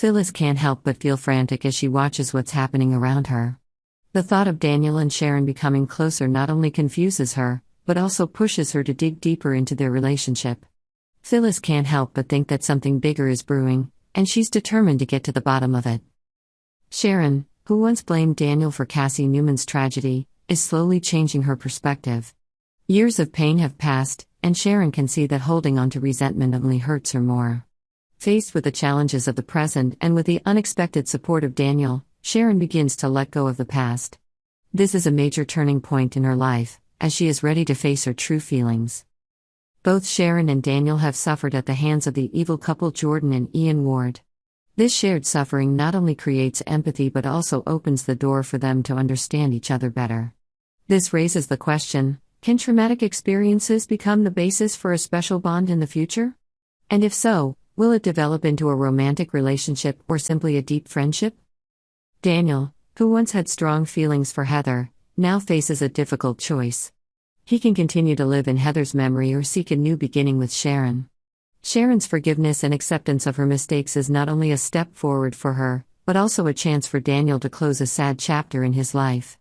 Phyllis can't help but feel frantic as she watches what's happening around her. The thought of Daniel and Sharon becoming closer not only confuses her, but also pushes her to dig deeper into their relationship. Phyllis can't help but think that something bigger is brewing, and she's determined to get to the bottom of it. Sharon, who once blamed Daniel for Cassie Newman's tragedy, is slowly changing her perspective. Years of pain have passed, and Sharon can see that holding on to resentment only hurts her more. Faced with the challenges of the present and with the unexpected support of Daniel, Sharon begins to let go of the past. This is a major turning point in her life, as she is ready to face her true feelings. Both Sharon and Daniel have suffered at the hands of the evil couple Jordan and Ian Ward. This shared suffering not only creates empathy but also opens the door for them to understand each other better. This raises the question, can traumatic experiences become the basis for a special bond in the future? And if so, will it develop into a romantic relationship or simply a deep friendship? Daniel, who once had strong feelings for Heather, now faces a difficult choice. He can continue to live in Heather's memory or seek a new beginning with Sharon. Sharon's forgiveness and acceptance of her mistakes is not only a step forward for her, but also a chance for Daniel to close a sad chapter in his life.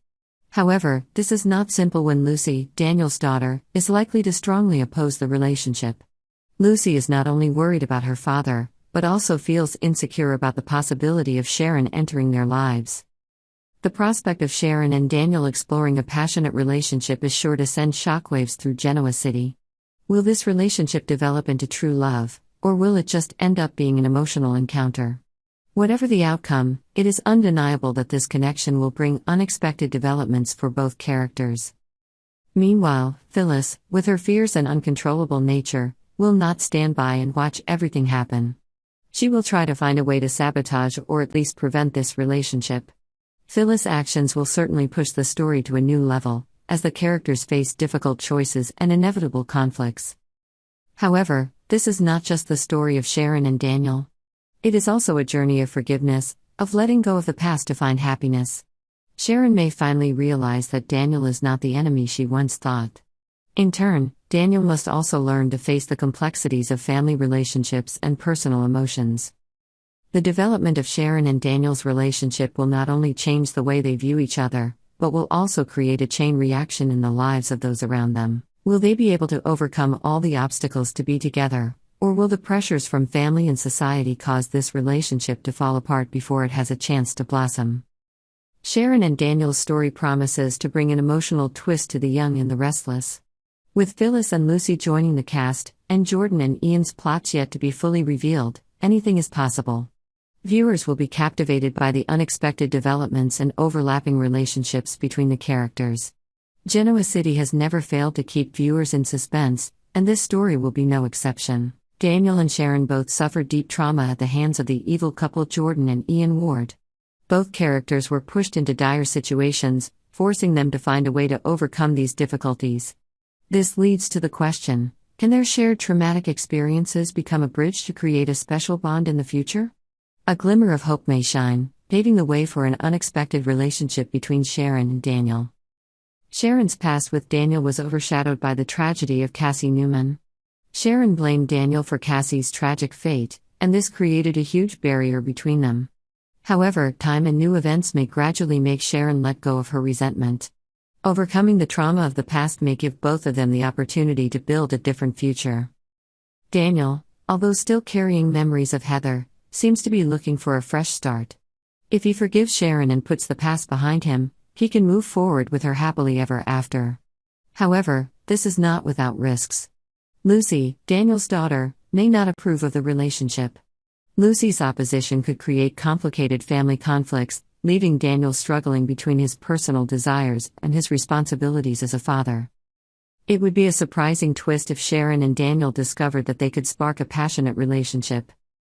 However, this is not simple when Lucy, Daniel's daughter, is likely to strongly oppose the relationship. Lucy is not only worried about her father, but also feels insecure about the possibility of Sharon entering their lives. The prospect of Sharon and Daniel exploring a passionate relationship is sure to send shockwaves through Genoa City. Will this relationship develop into true love, or will it just end up being an emotional encounter? Whatever the outcome, it is undeniable that this connection will bring unexpected developments for both characters. Meanwhile, Phyllis, with her fierce and uncontrollable nature, will not stand by and watch everything happen. She will try to find a way to sabotage or at least prevent this relationship. Phyllis' actions will certainly push the story to a new level, as the characters face difficult choices and inevitable conflicts. However, this is not just the story of Sharon and Daniel. It is also a journey of forgiveness, of letting go of the past to find happiness. Sharon may finally realize that Daniel is not the enemy she once thought. In turn, Daniel must also learn to face the complexities of family relationships and personal emotions. The development of Sharon and Daniel's relationship will not only change the way they view each other, but will also create a chain reaction in the lives of those around them. Will they be able to overcome all the obstacles to be together, or will the pressures from family and society cause this relationship to fall apart before it has a chance to blossom? Sharon and Daniel's story promises to bring an emotional twist to the young and the restless. With Phyllis and Lucy joining the cast, and Jordan and Ian's plots yet to be fully revealed, anything is possible. Viewers will be captivated by the unexpected developments and overlapping relationships between the characters. Genoa City has never failed to keep viewers in suspense, and this story will be no exception. Daniel and Sharon both suffered deep trauma at the hands of the evil couple Jordan and Ian Ward. Both characters were pushed into dire situations, forcing them to find a way to overcome these difficulties. This leads to the question, can their shared traumatic experiences become a bridge to create a special bond in the future? A glimmer of hope may shine, paving the way for an unexpected relationship between Sharon and Daniel. Sharon's past with Daniel was overshadowed by the tragedy of Cassie Newman. Sharon blamed Daniel for Cassie's tragic fate, and this created a huge barrier between them. However, time and new events may gradually make Sharon let go of her resentment. Overcoming the trauma of the past may give both of them the opportunity to build a different future. Daniel, although still carrying memories of Heather, seems to be looking for a fresh start. If he forgives Sharon and puts the past behind him, he can move forward with her happily ever after. However, this is not without risks. Lucy, Daniel's daughter, may not approve of the relationship. Lucy's opposition could create complicated family conflicts, leaving Daniel struggling between his personal desires and his responsibilities as a father. It would be a surprising twist if Sharon and Daniel discovered that they could spark a passionate relationship.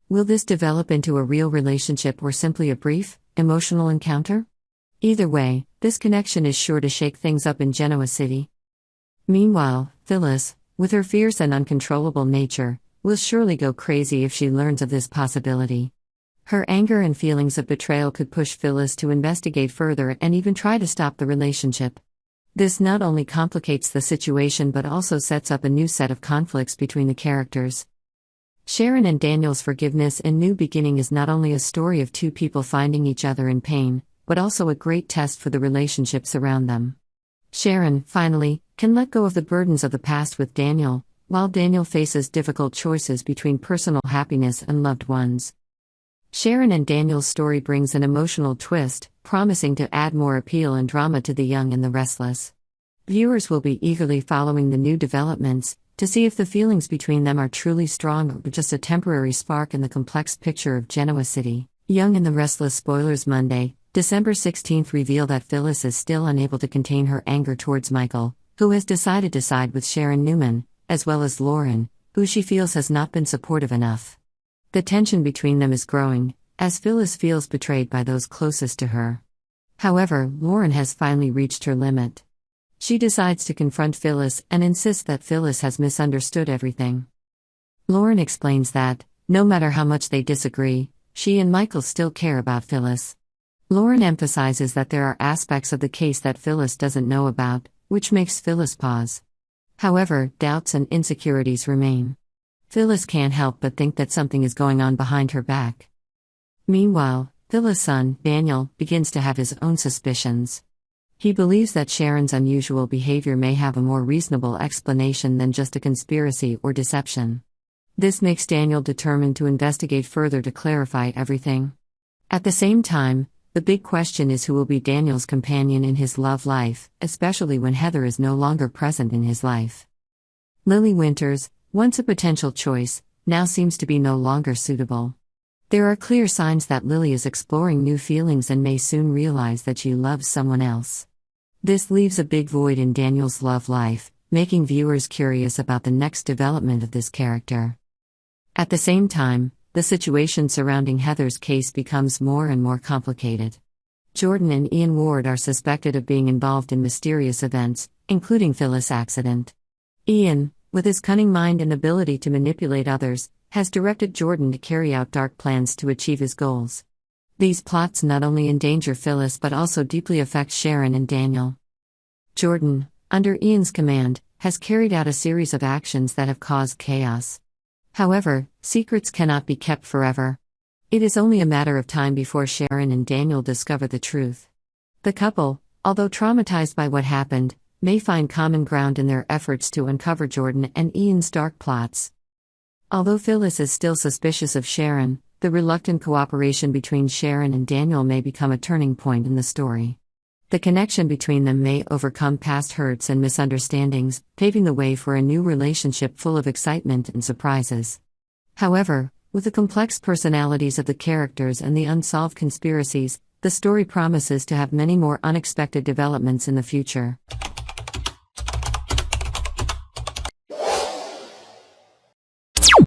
Will this develop into a real relationship or simply a brief, emotional encounter? Either way, this connection is sure to shake things up in Genoa City. Meanwhile, Phyllis, with her fierce and uncontrollable nature, will surely go crazy if she learns of this possibility. Her anger and feelings of betrayal could push Phyllis to investigate further and even try to stop the relationship. This not only complicates the situation but also sets up a new set of conflicts between the characters. Sharon and Daniel's forgiveness and new beginning is not only a story of two people finding each other in pain, but also a great test for the relationships around them. Sharon, finally, can let go of the burdens of the past with Daniel, while Daniel faces difficult choices between personal happiness and loved ones. Sharon and Daniel's story brings an emotional twist, promising to add more appeal and drama to the young and the restless. Viewers will be eagerly following the new developments, to see if the feelings between them are truly strong or just a temporary spark in the complex picture of Genoa City. Young and the Restless spoilers Monday, December 16 reveal that Phyllis is still unable to contain her anger towards Michael, who has decided to side with Sharon Newman, as well as Lauren, who she feels has not been supportive enough. The tension between them is growing, as Phyllis feels betrayed by those closest to her. However, Lauren has finally reached her limit. She decides to confront Phyllis and insists that Phyllis has misunderstood everything. Lauren explains that, no matter how much they disagree, she and Michael still care about Phyllis. Lauren emphasizes that there are aspects of the case that Phyllis doesn't know about, which makes Phyllis pause. However, doubts and insecurities remain. Phyllis can't help but think that something is going on behind her back. Meanwhile, Phyllis' son, Daniel, begins to have his own suspicions. He believes that Sharon's unusual behavior may have a more reasonable explanation than just a conspiracy or deception. This makes Daniel determined to investigate further to clarify everything. At the same time, the big question is who will be Daniel's companion in his love life, especially when Heather is no longer present in his life. Lily Winters, once a potential choice, now seems to be no longer suitable. There are clear signs that Lily is exploring new feelings and may soon realize that she loves someone else. This leaves a big void in Daniel's love life, making viewers curious about the next development of this character. At the same time, the situation surrounding Heather's case becomes more and more complicated. Jordan and Ian Ward are suspected of being involved in mysterious events, including Phyllis' accident. Ian, with his cunning mind and ability to manipulate others, has directed Jordan to carry out dark plans to achieve his goals. These plots not only endanger Phyllis but also deeply affect Sharon and Daniel. Jordan, under Ian's command, has carried out a series of actions that have caused chaos. However, secrets cannot be kept forever. It is only a matter of time before Sharon and Daniel discover the truth. The couple, although traumatized by what happened, may find common ground in their efforts to uncover Jordan and Ian's dark plots. Although Phyllis is still suspicious of Sharon, the reluctant cooperation between Sharon and Daniel may become a turning point in the story. The connection between them may overcome past hurts and misunderstandings, paving the way for a new relationship full of excitement and surprises. However, with the complex personalities of the characters and the unsolved conspiracies, the story promises to have many more unexpected developments in the future.